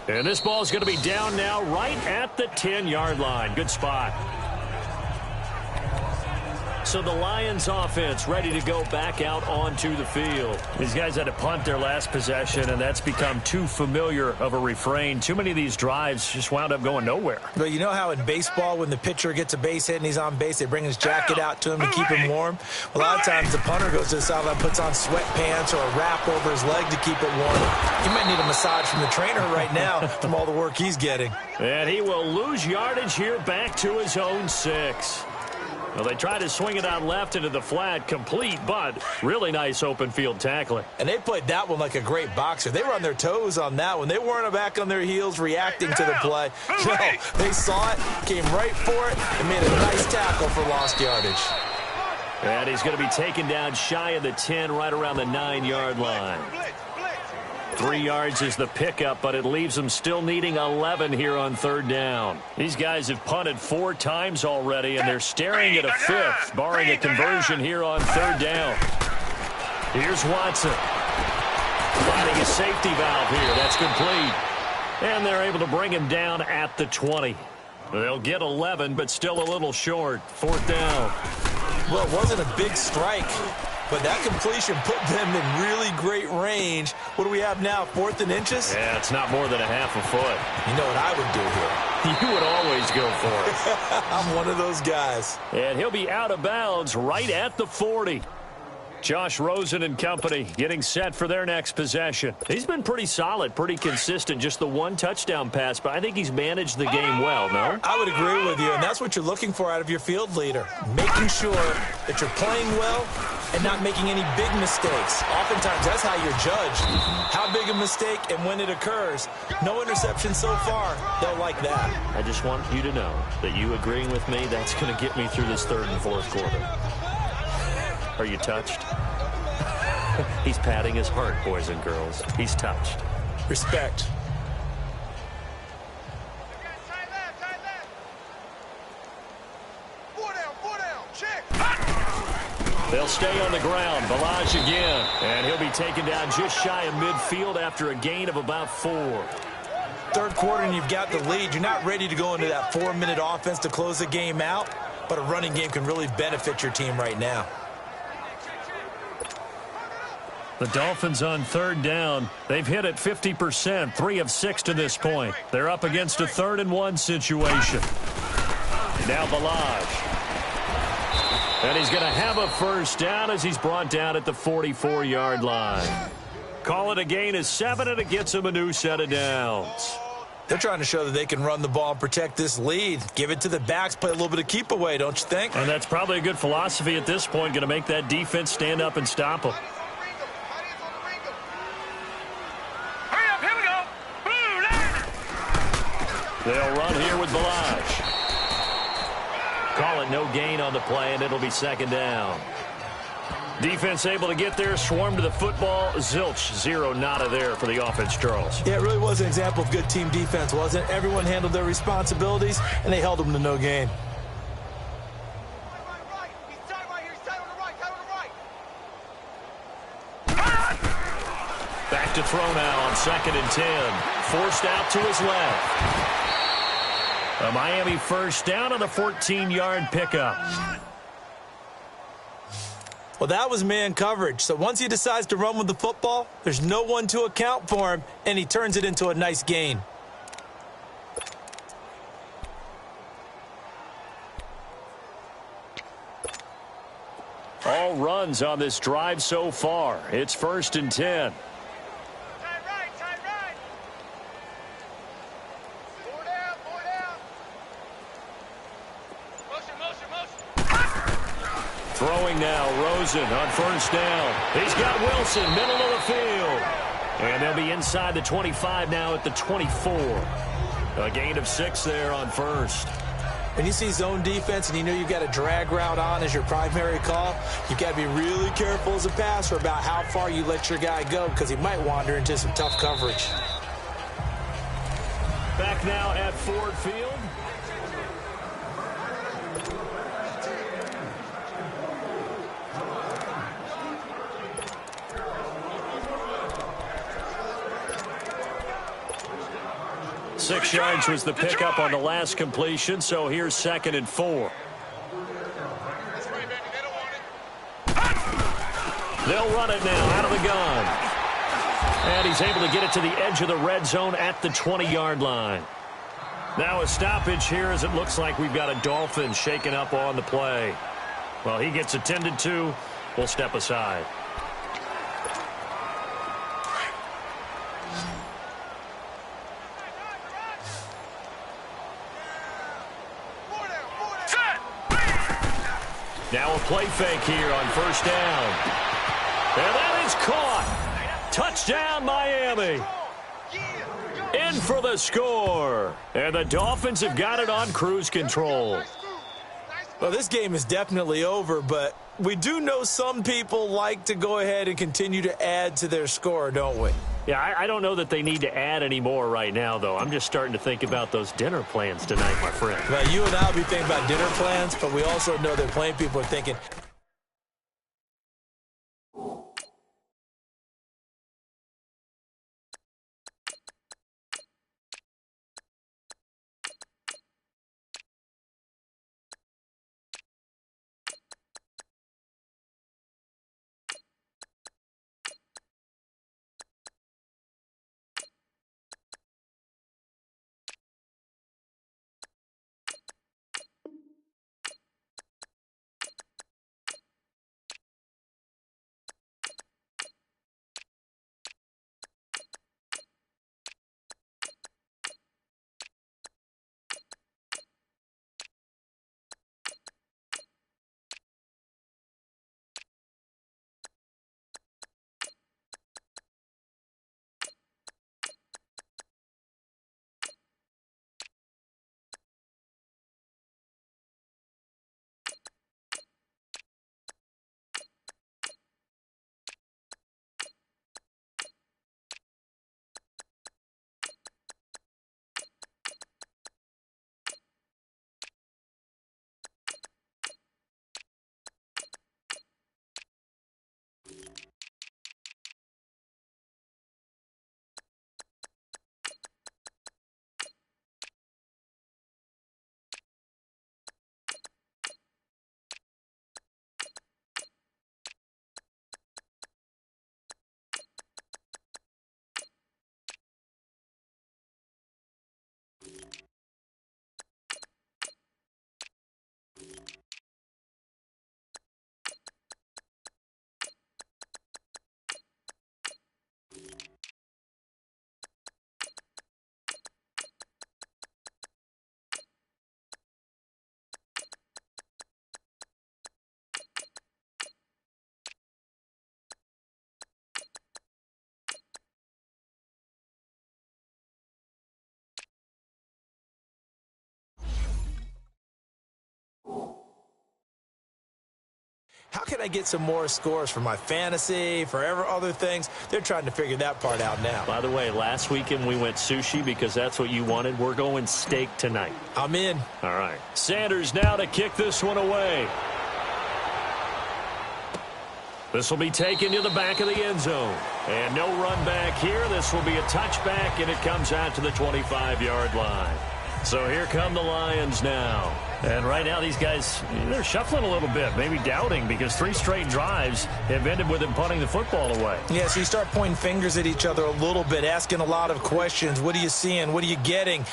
B: And this ball is going to be down now right at the 10-yard line. Good spot. So the Lions offense ready to go back out onto the field. These guys had to punt their last possession, and that's become too familiar of a refrain. Too many of these drives just wound up going nowhere.
C: But you know how in baseball, when the pitcher gets a base hit and he's on base, they bring his jacket out to him to keep him warm? Well, a lot of times the punter goes to the sideline, puts on sweatpants or a wrap over his leg to keep it warm. He might need a massage from the trainer right now from all the work he's getting.
B: And he will lose yardage here back to his own 6. Well, they tried to swing it out left into the flat, complete, but really nice open field tackling.
C: And they played that one like a great boxer. They were on their toes on that one. They weren't back on their heels reacting to the play. No, they saw it, came right for it, and made a nice tackle for lost yardage.
B: And he's going to be taken down shy of the 10, right around the 9-yard line. 3 yards is the pickup, but it leaves them still needing 11 here on 3rd down. These guys have punted 4 times already, and they're staring at a 5th, barring a conversion here on 3rd down. Here's Watson. Finding a safety valve here. That's complete. And they're able to bring him down at the 20. They'll get 11, but still a little short. 4th down.
C: Well, it wasn't a big strike, but that completion put them in really great range. What do we have now, 4th and inches?
B: Yeah, it's not more than a half a foot.
C: You know what I would do here?
B: You would always go for it.
C: I'm one of those guys.
B: And he'll be out of bounds right at the 40. Josh Rosen and company getting set for their next possession. He's been pretty solid, pretty consistent, just the 1 touchdown pass, but I think he's managed the game well, no?
C: I would agree with you, and that's what you're looking for out of your field leader, making sure that you're playing well and not making any big mistakes. Oftentimes, that's how you're judged. How big a mistake and when it occurs. No interception so far. They'll like that.
B: I just want you to know that you agreeing with me, that's going to get me through this 3rd and 4th quarter. Are you touched? He's patting his heart, boys and girls. He's touched.
C: Respect.
B: They'll stay on the ground. Balaj again. And he'll be taken down just shy of midfield after a gain of about 4.
C: Third quarter and you've got the lead. You're not ready to go into that 4-minute offense to close the game out, but a running game can really benefit your team right now.
B: The Dolphins on third down. They've hit it 50%, 3 of 6 to this point. They're up against a 3rd and 1 situation. Now Balaj. And he's going to have a first down as he's brought down at the 44-yard line. Call it a gain of 7, and it gets him a new set of downs.
C: They're trying to show that they can run the ball and protect this lead. Give it to the backs, play a little bit of keep away, don't you think?
B: And that's probably a good philosophy at this point, going to make that defense stand up and stop them.
D: Hurry up, here we go.
B: They'll run here with Balaj. Call it no gain on the play, and it'll be 2nd down. Defense able to get there, swarm to the football. Zilch, 0 nada there for the offense, Charles.
C: Yeah, it really was an example of good team defense, wasn't it? Everyone handled their responsibilities, and they held them to no gain.
B: Back to throw now on 2nd and 10. Forced out to his left. A Miami first down on the 14-yard pickup.
C: Well, that was man coverage. So once he decides to run with the football, there's no one to account for him, and he turns it into a nice gain.
B: All runs on this drive so far. It's 1st and 10. Throwing now, Rosen on first down. He's got Wilson, middle of the field. And they'll be inside the 25 now at the 24. A gain of 6 there on first.
C: When you see zone defense and you know you've got a drag route on as your primary call, you've got to be really careful as a passer about how far you let your guy go because he might wander into some tough coverage.
B: Back now at Ford Field. Six yards was the pickup on the last completion, so here's 2nd and 4. They'll run it now out of the gun. And he's able to get it to the edge of the red zone at the 20-yard line. Now a stoppage here as it looks like we've got a Dolphin shaken up on the play. Well, he gets attended to. We'll step aside. Now a play fake here on first down. And that is caught. Touchdown, Miami. In for the score. And the Dolphins have got it on cruise control.
C: Well, this game is definitely over, but we do know some people like to go ahead and continue to add to their score, don't we?
B: Yeah, I don't know that they need to add any more right now, though. I'm just starting to think about those dinner plans tonight, my friend.
C: Well, you and I will be thinking about dinner plans, but we also know that plenty of people are thinking, How can I get some more scores for my fantasy, for other things? They're trying to figure that part out now.
B: By the way, last weekend we went sushi because that's what you wanted. We're going steak tonight.
C: I'm in.
B: All right. Sanders now to kick this one away. This will be taken to the back of the end zone. And no run back here. This will be a touchback, and it comes out to the 25-yard line. So here come the Lions now. And right now these guys, they're shuffling a little bit, maybe doubting, because 3 straight drives have ended with them punting the football away.
C: Yeah, so you start pointing fingers at each other a little bit, asking a lot of questions. What are you seeing? What are you getting?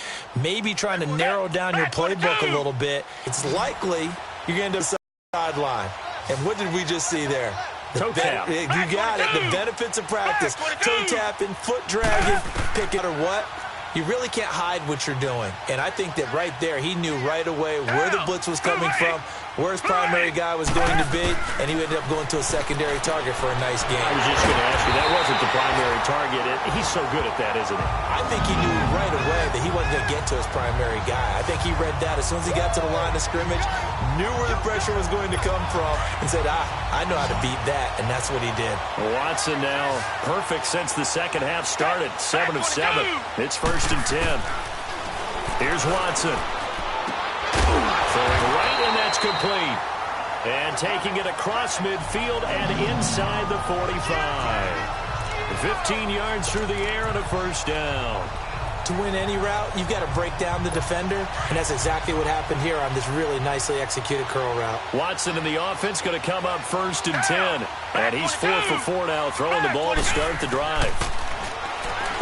C: Maybe trying to narrow down your playbook a little bit. It's likely you're going to end up sideline. And what did we just see there?
B: Toe tap.
C: You got it. The benefits of practice. Toe tapping, foot dragging, pick it or what. You really can't hide what you're doing. And I think that right there, he knew right away where the blitz was coming from, where his primary guy was going to be, and he ended up going to a secondary target for a nice game.
B: I was just going to ask you, that wasn't the primary target. He's so good at that, isn't he?
C: I think he knew right away that he wasn't going to get to his primary guy. I think he read that as soon as he got to the line of scrimmage, knew where the pressure was going to come from, and said, I know how to beat that, and that's what he did.
B: Watson now perfect since the second half started. 7 of 7. It's 1st and 10. Here's Watson. Throwing right, and that's complete. And taking it across midfield and inside the 45. 15 yards through the air and a 1st down.
C: To win any route, you've got to break down the defender, and that's exactly what happened here on this really nicely executed curl route.
B: Watson in the offense going to come up 1st and 10. And he's 4 for 4 now, throwing the ball to start the drive.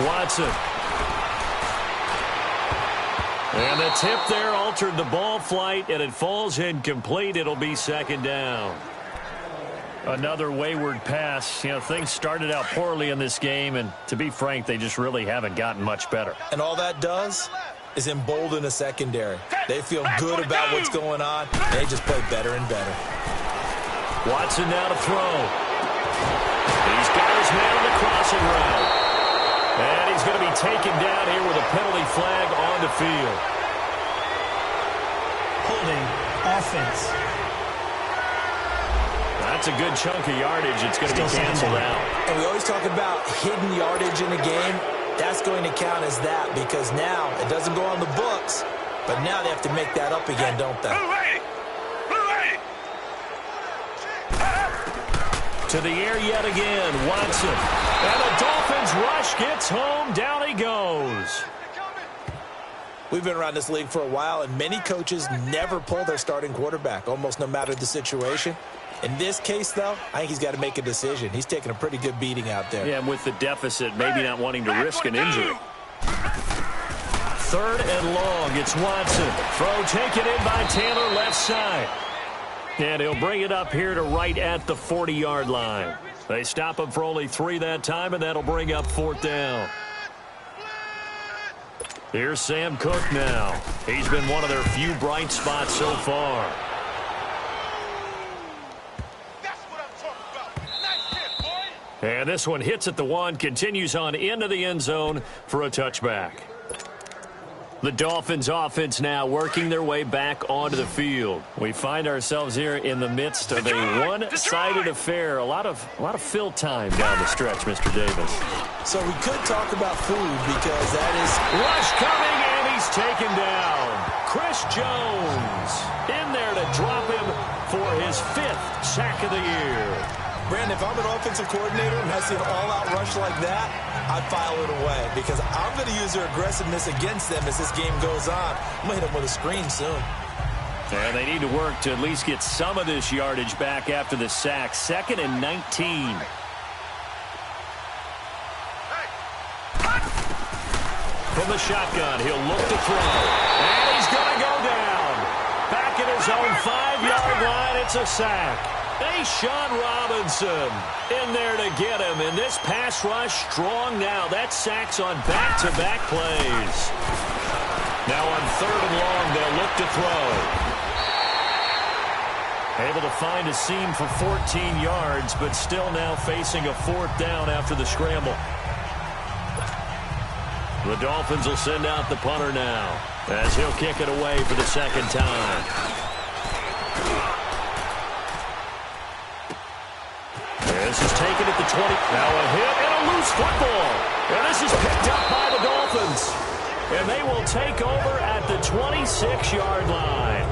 B: Watson. And the tip there altered the ball flight, and it falls incomplete. It'll be 2nd down. Another wayward pass. You know, things started out poorly in this game, and to be frank, they just really haven't gotten much better.
C: And all that does is embolden a secondary. They feel good about what's going on. They just play better and better.
B: Watson now to throw. He's got his man on the crossing route. And he's going to be taken down here with a penalty flag on the field.
E: Holding offense.
B: That's a good chunk of yardage. It's going to be canceled out.
C: And we always talk about hidden yardage in a game. That's going to count as that because now it doesn't go on the books, but now they have to make that up again, don't they?
B: To the air yet again, Watson. And the Dolphins rush gets home. Down he goes.
C: We've been around this league for a while, and many coaches never pull their starting quarterback, almost no matter the situation. In this case, though, I think he's got to make a decision. He's taking a pretty good beating out there.
B: Yeah, and with the deficit, maybe not wanting to risk an injury. 3rd and long. It's Watson. Throw taken in by Taylor, left side. And he'll bring it up here to right at the 40-yard line. They stop him for only 3 that time, and that'll bring up 4th down. Here's Sam Cook now. He's been one of their few bright spots so far. And this one hits at the 1, continues on into the end zone for a touchback. The Dolphins offense now working their way back onto the field. We find ourselves here in the midst of a one-sided affair. A lot of fill time down the stretch, Mr. Davis.
C: So we could talk about food because that is...
B: Rush coming, and he's taken down. Chris Jones in there to drop him for his 5th sack of the year.
C: Brandon, if I'm an offensive coordinator and I see an all-out rush like that, I file it away because I'm going to use their aggressiveness against them as this game goes on. I'm going to hit them with a screen soon.
B: And they need to work to at least get some of this yardage back after the sack. 2nd and 19. From the shotgun, he'll look to throw. And he's going to go down. Back at his own 5-yard line, it's a sack. Sean Robinson in there to get him. And this pass rush strong now. That sacks on back-to-back plays. Now on 3rd and long, they'll look to throw. Able to find a seam for 14 yards, but still now facing a 4th down after the scramble. The Dolphins will send out the punter now as he'll kick it away for the 2nd time. taken at the 20. Now a hit and a loose football. And this is picked up by the Dolphins. And they will take over at the 26-yard line.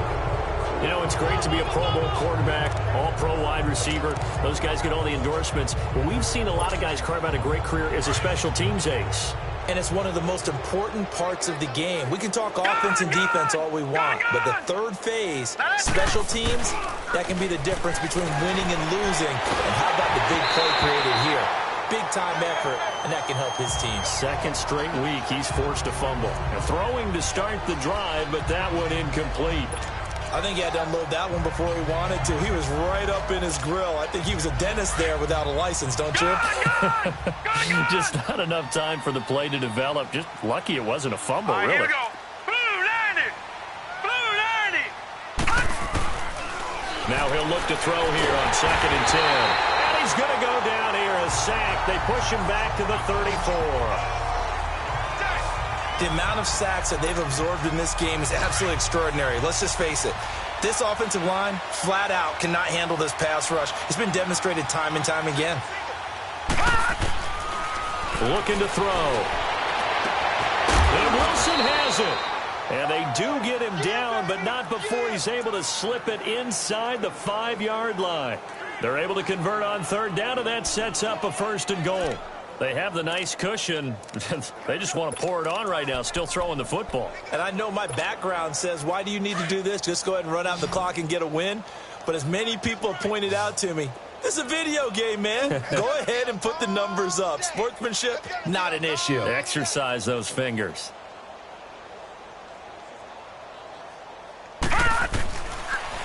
B: You know, it's great to be a Pro Bowl quarterback, all-pro wide receiver. Those guys get all the endorsements. But we've seen a lot of guys carve out a great career as a special teams ace.
C: And it's one of the most important parts of the game. We can talk offense and defense all we want, but the third phase, special teams, that can be the difference between winning and losing. And how about the big play created here? Big-time effort, and that can help his team.
B: Second straight week, he's forced a fumble. Now, throwing to start the drive, but that one incomplete.
C: I think he had to unload that one before he wanted to. He was right up in his grill. I think he was a dentist there without a license, don't you?
B: Just not enough time for the play to develop. Just lucky it wasn't a fumble,
D: All right,
B: really.
D: Here we go. Blue landed. Blue landed.
B: Now he'll look to throw here on 2nd and 10. And he's going to go down here, a sack. They push him back to the 34.
C: The amount of sacks that they've absorbed in this game is absolutely extraordinary. Let's just face it. This offensive line, flat out, cannot handle this pass rush. It's been demonstrated time and time again.
B: Looking to throw. And Wilson has it. And they do get him down, but not before he's able to slip it inside the 5-yard line. They're able to convert on 3rd down, and that sets up a 1st and goal. They have the nice cushion. They just want to pour it on right now, still throwing the football.
C: And I know my background says, why do you need to do this? Just go ahead and run out the clock and get a win. But as many people have pointed out to me, this is a video game, man. Go ahead and put the numbers up. Sportsmanship, not an issue.
B: Exercise those fingers.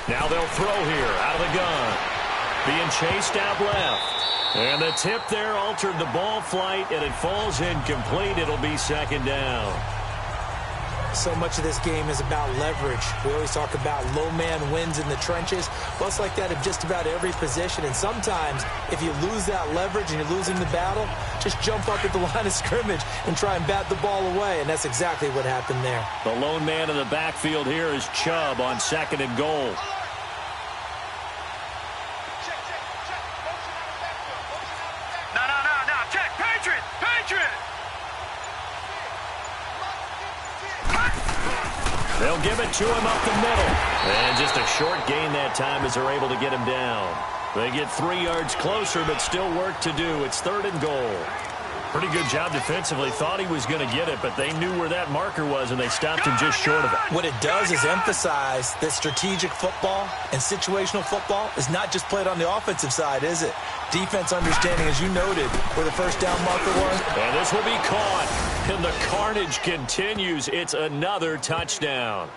B: Now they'll throw here out of the gun. Being chased out left. And the tip there altered the ball flight, and it falls incomplete. It'll be 2nd down.
C: So much of this game is about leverage. We always talk about low man wins in the trenches. Well, it's like that of just about every position. And sometimes, if you lose that leverage and you're losing the battle, just jump up at the line of scrimmage and try and bat the ball away. And that's exactly what happened there.
B: The lone man in the backfield here is Chubb on 2nd and goal. They'll give it to him up the middle. And just a short gain that time as they're able to get him down. They get 3 yards closer, but still work to do. It's 3rd and goal. Pretty good job defensively. Thought he was going to get it, but they knew where that marker was, and they stopped him just short of it.
C: What it does is emphasize that strategic football and situational football is not just played on the offensive side, is it? Defense understanding, as you noted, where the 1st down marker was.
B: And this will be caught. And the carnage continues. It's another touchdown.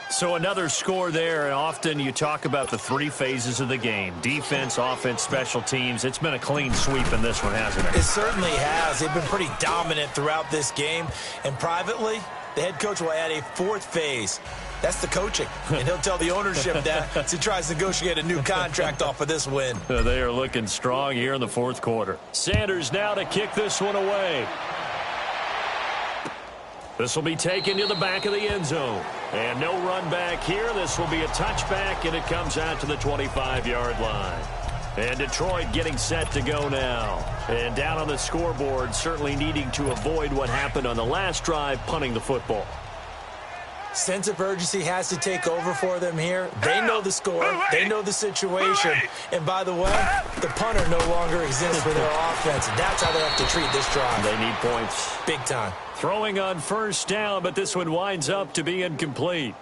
B: So another score there, and often you talk about the 3 phases of the game. Defense, offense, special teams. It's been a clean sweep in this one, hasn't it?
C: It certainly has. They've been pretty dominant throughout this game. And privately, the head coach will add a 4th phase. That's the coaching. And he'll tell the ownership that as he tries to negotiate a new contract off of this win.
B: They are looking strong here in the 4th quarter. Sanders now to kick this one away. This will be taken to the back of the end zone. And no run back here. This will be a touchback, and it comes out to the 25-yard line. And Detroit getting set to go now. And down on the scoreboard, certainly needing to avoid what happened on the last drive, punting the football.
C: Sense of urgency has to take over for them here. They know the score. They know the situation. And by the way, the punter no longer exists for their offense. That's how they have to treat this drive.
B: They need points.
C: Big time.
B: Throwing on 1st down, but this one winds up to be incomplete.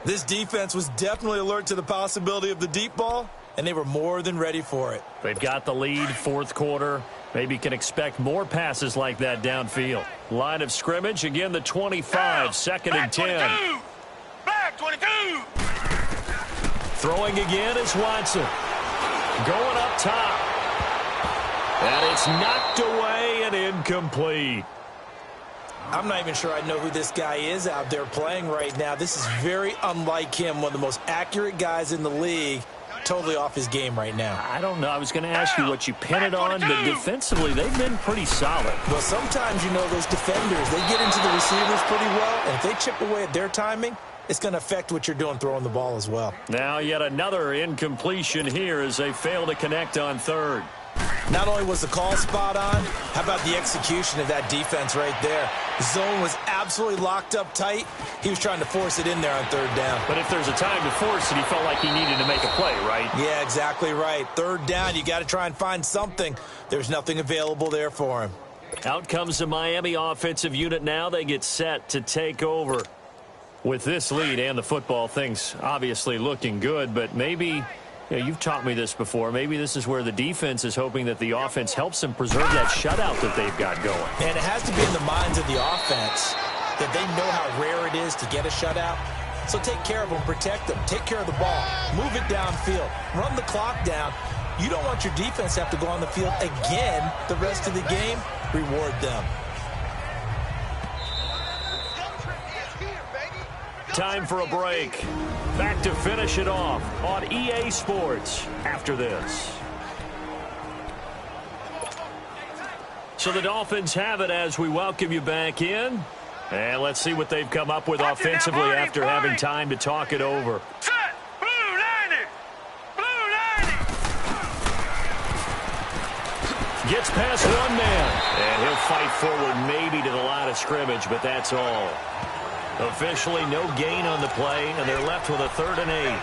C: This defense was definitely alert to the possibility of the deep ball, and they were more than ready for it.
B: They've got the lead, 4th quarter. Maybe can expect more passes like that downfield. Line of scrimmage, again the 25, 2nd and 10.
D: Back 22.
B: Throwing again is Watson. Going up top. And it's knocked away and incomplete.
C: I'm not even sure I know who this guy is out there playing right now. This is very unlike him, one of the most accurate guys in the league. totally off his game right now.
B: I don't know. I was going to ask you what you pin it on, but defensively, they've been pretty solid.
C: Well, sometimes, you know, those defenders, they get into the receivers pretty well, and if they chip away at their timing, it's going to affect what you're doing throwing the ball as well.
B: Now yet another incompletion here as they fail to connect on third.
C: Not only was the call spot on, how about the execution of that defense right there? The zone was absolutely locked up tight. He was trying to force it in there on third down.
B: But if there's a time to force it, he felt like he needed to make a play, right?
C: Yeah, exactly right. Third down, you got to try and find something. There's nothing available there for him.
B: Out comes the Miami offensive unit now. They get set to take over. With this lead and the football, things obviously looking good, but maybe, you know, you've taught me this before, maybe this is where the defense is hoping that the offense helps them preserve that shutout that they've got going.
C: And it has to be in the minds of the offense that they know how rare it is to get a shutout. So take care of them, protect them, take care of the ball, move it downfield, run the clock down. You don't want your defense to have to go on the field again the rest of the game. Reward them.
B: Time for a break. Back to finish it off on EA Sports after this. So the Dolphins have it as we welcome you back in. And let's see what they've come up with offensively after having time to talk it over.
D: Set! Blue 90! Blue 90!
B: Gets past one man. And he'll fight forward maybe to the line of scrimmage, but that's all. Officially no gain on the play, and they're left with a 3rd and 8.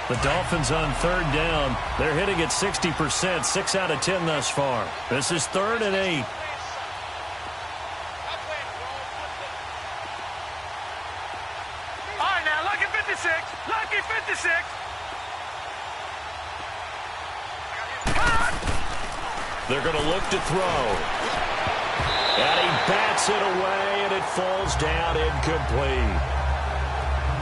B: The Dolphins on 3rd down. They're hitting at 60%, 6 out of 10 thus far. This is 3rd and 8.
D: All right, now, lucky 56. Lucky 56.
B: They're going to look to throw. And he bats it away, and it falls down incomplete.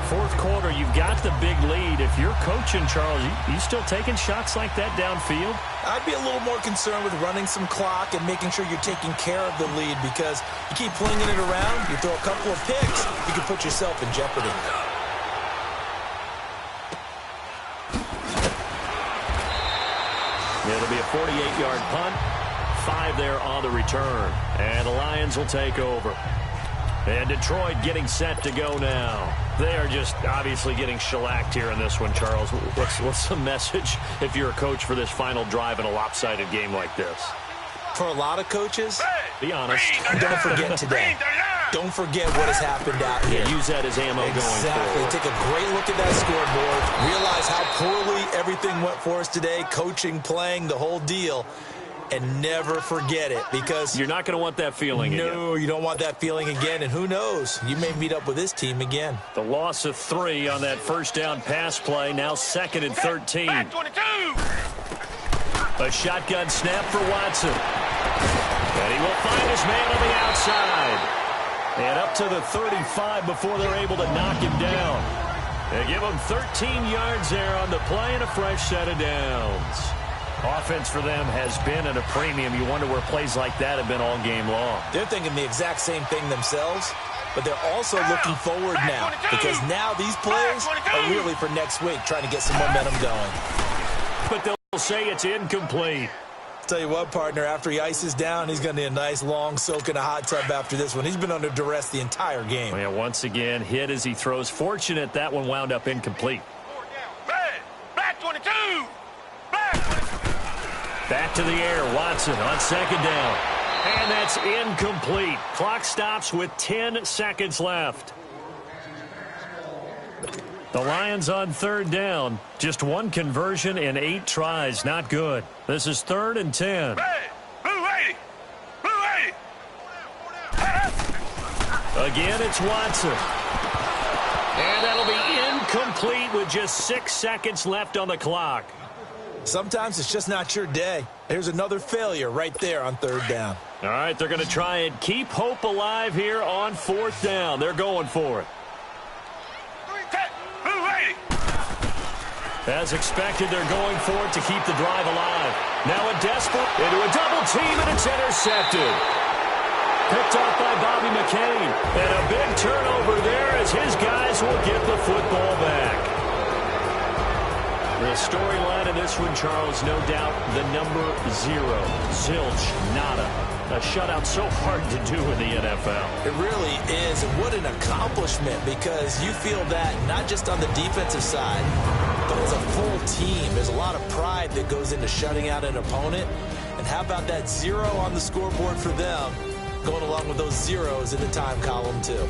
B: 4th quarter, you've got the big lead. If you're coaching, Charles, you still taking shots like that downfield?
C: I'd be a little more concerned with running some clock and making sure you're taking care of the lead, because you keep flinging it around, you throw a couple of picks, you can put yourself in jeopardy.
B: It'll be a 48-yard punt. 5 there on the return. And the Lions will take over. And Detroit getting set to go now. They are just obviously getting shellacked here in this one, Charles. What's the message if you're a coach for this final drive in a lopsided game like this?
C: For a lot of coaches,
B: be honest.
C: Don't forget today. Don't forget what has happened out here.
B: Use that as ammo going forward.
C: Take a great look at that scoreboard. Realize how poorly everything went for us today. Coaching, playing, the whole deal. And never forget it, because
B: you're not going to want that feeling again.
C: No, you don't want that feeling again. And who knows? You may meet up with this team again.
B: The loss of 3 on that first down pass play. Now 2nd and 13. A shotgun snap for Watson. And he will find his man on the outside. And up to the 35 before they're able to knock him down. They give him 13 yards there on the play and a fresh set of downs. Offense for them has been at a premium. You wonder where plays like that have been all game long.
C: They're thinking the exact same thing themselves, but they're also looking forward now, because now these plays are really for next week, trying to get some momentum going.
B: But they'll say it's incomplete.
C: Tell you what, partner, after he ices down, he's going to need a nice long soak in a hot tub after this one. He's been under duress the entire game.
B: Yeah, once again, hit as he throws. Fortunate that one wound up incomplete.
D: Back 22.
B: Back to the air. Watson on 2nd down. And that's incomplete. Clock stops with 10 seconds left. The Lions on 3rd down. Just 1 conversion in 8 tries. Not good. This is 3rd and 10. Again, it's Watson. And that'll be incomplete with just 6 seconds left on the clock.
C: Sometimes it's just not your day. Here's another failure right there on 3rd down.
B: All right, they're going to try and keep hope alive here on 4th down. They're going for it. As expected, they're going for it to keep the drive alive. Now a desperate into a double team, and it's intercepted. Picked off by Bobby McCain. And a big turnover there as his guys will get the football back. The storyline in this one, Charles, no doubt the number 0. Zilch, nada. A shutout so hard to do in the NFL.
C: It really is, and what an accomplishment, because you feel that not just on the defensive side, but as a full team. There's a lot of pride that goes into shutting out an opponent. And how about that 0 on the scoreboard for them, going along with those zeros in the time column too.